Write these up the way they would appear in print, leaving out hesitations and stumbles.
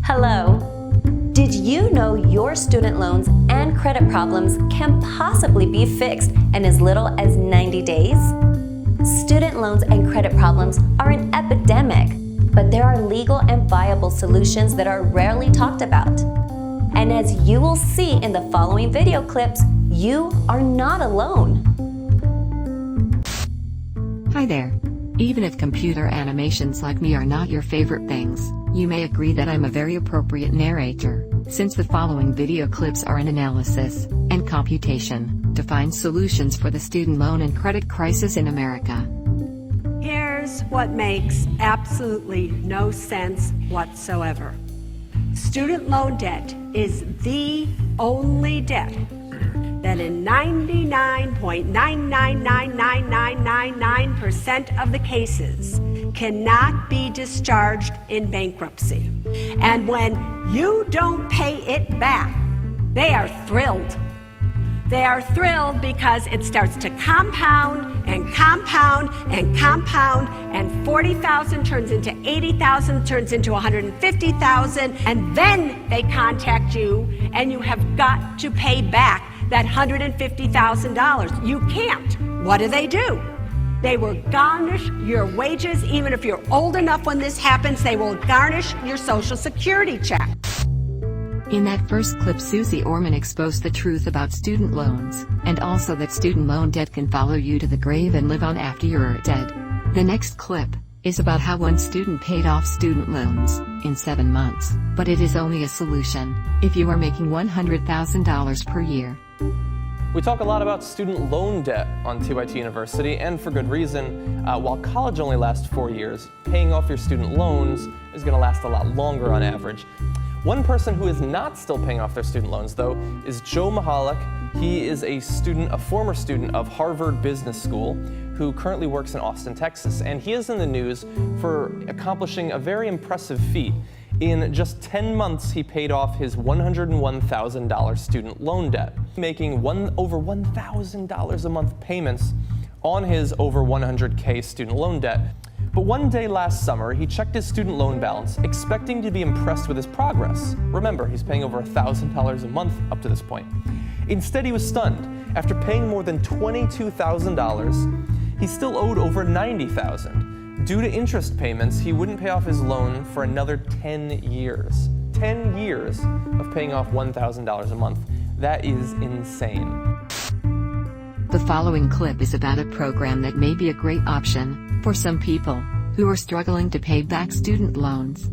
Hello. Did you know your student loans and credit problems can possibly be fixed in as little as 90 days? Student loans and credit problems are an epidemic, but there are legal and viable solutions that are rarely talked about. And as you will see in the following video clips, you are not alone. Hi there. Even if computer animations like me are not your favorite things, you may agree that I'm a very appropriate narrator, since the following video clips are an analysis and computation to find solutions for the student loan and credit crisis in America. Here's what makes absolutely no sense whatsoever. Student loan debt is the only debt that in 99.999999% of the cases cannot be discharged in bankruptcy. And when you don't pay it back, they are thrilled. They are thrilled because it starts to compound and compound and compound, and 40,000 turns into 80,000, turns into 150,000, and then they contact you and you have got to pay back that $150,000. You can't. What do? They will garnish your wages. Even if you're old enough when this happens, they will garnish your Social Security check. In that first clip, Susie Orman exposed the truth about student loans, and also that student loan debt can follow you to the grave and live on after you're dead. The next clip is about how one student paid off student loans in 7 months, but it is only a solution if you are making $100,000 per year. We talk a lot about student loan debt on TYT University, and for good reason. While college only lasts 4 years, paying off your student loans is going to last a lot longer on average. One person who is not still paying off their student loans, though, is Joe Mahalik. He is a former student of Harvard Business School, who currently works in Austin, Texas, and he is in the news for accomplishing a very impressive feat. In just 10 months, he paid off his $101,000 student loan debt, making over $1,000 a month payments on his over $100K student loan debt. But one day last summer, he checked his student loan balance, expecting to be impressed with his progress. Remember, he's paying over $1,000 a month up to this point. Instead, he was stunned. After paying more than $22,000, he still owed over $90,000. Due to interest payments, he wouldn't pay off his loan for another 10 years. 10 years of paying off $1,000 a month. That is insane. The following clip is about a program that may be a great option for some people who are struggling to pay back student loans.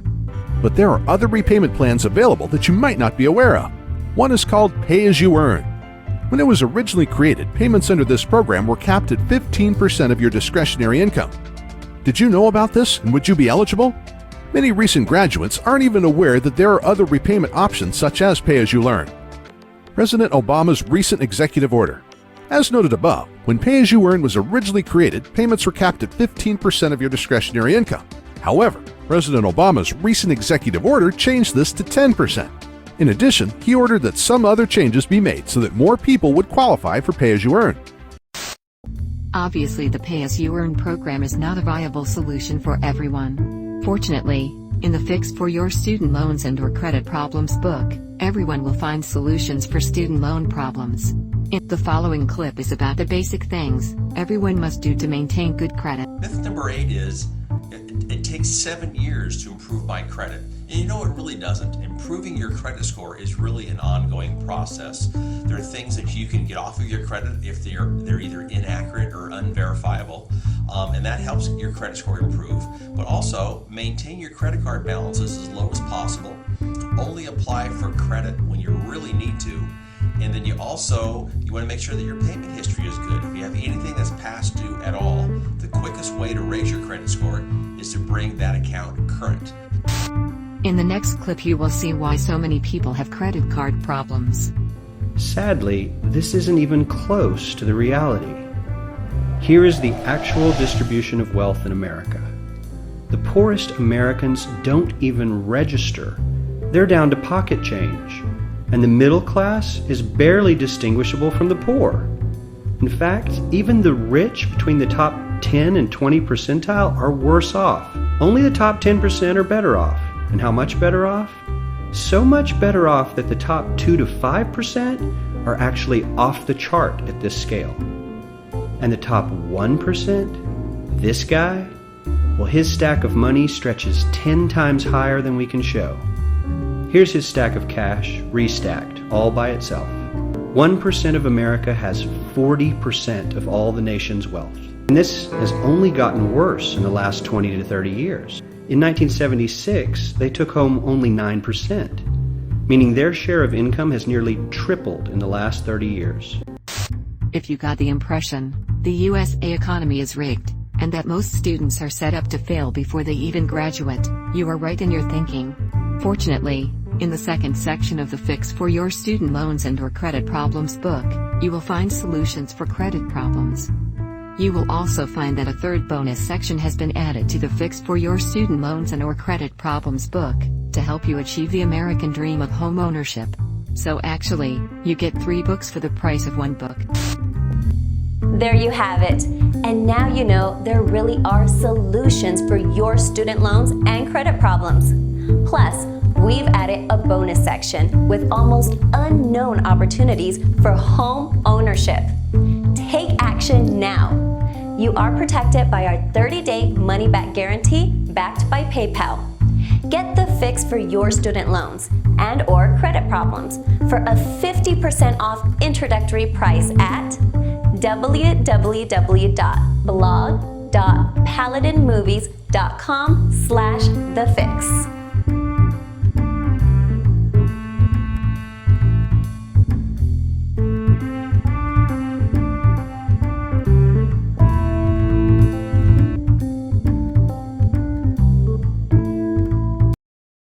But there are other repayment plans available that you might not be aware of. One is called Pay As You Earn. When it was originally created, payments under this program were capped at 15% of your discretionary income. Did you know about this, and would you be eligible? Many recent graduates aren't even aware that there are other repayment options such as Pay As You Earn. President Obama's recent executive order. As noted above, when Pay As You Earn was originally created, payments were capped at 15% of your discretionary income. However, President Obama's recent executive order changed this to 10%. In addition, he ordered that some other changes be made so that more people would qualify for Pay As You Earn. Obviously, the Pay As You Earn program is not a viable solution for everyone. Fortunately, in the Fix for Your Student Loans and/or Credit Problems book, everyone will find solutions for student loan problems. The following clip is about the basic things everyone must do to maintain good credit. Myth number 8 is it takes 7 years to improve my credit. And you know, it really doesn't. Improving your credit score is really an ongoing process. There are things that you can get off of your credit if they're either inaccurate or unverifiable, and that helps your credit score improve. But also, maintain your credit card balances as low as possible. Only apply for credit when you really need to. And then you want to make sure that your payment history is good. If you have anything that's past due at all, the quickest way to raise your credit score is to bring that account current. In the next clip, you will see why so many people have credit card problems. Sadly, this isn't even close to the reality. Here is the actual distribution of wealth in America. The poorest Americans don't even register. They're down to pocket change. And the middle class is barely distinguishable from the poor. In fact, even the rich between the top 10 and 20 percentile are worse off. Only the top 10% are better off. And how much better off? So much better off that the top 2 to 5% are actually off the chart at this scale. And the top 1%, this guy, well, his stack of money stretches 10 times higher than we can show. Here's his stack of cash, restacked, all by itself. 1% of America has 40% of all the nation's wealth. And this has only gotten worse in the last 20 to 30 years. In 1976, they took home only 9%, meaning their share of income has nearly tripled in the last 30 years. If you got the impression the USA economy is rigged, and that most students are set up to fail before they even graduate, you are right in your thinking. Fortunately, in the second section of the Fix for Your Student Loans and/or Credit Problems book, you will find solutions for credit problems. You will also find that a third bonus section has been added to the Fix for Your Student Loans and/or Credit Problems book, to help you achieve the American dream of homeownership. So actually, you get 3 books for the price of 1 book. There you have it. And now you know there really are solutions for your student loans and credit problems. Plus, we've added a bonus section with almost unknown opportunities for home ownership. Take action now. You are protected by our 30-day money-back guarantee backed by PayPal. Get the Fix for Your Student Loans and/or Credit Problems for a 50% off introductory price at www.blog.paladinmovies.com/thefix.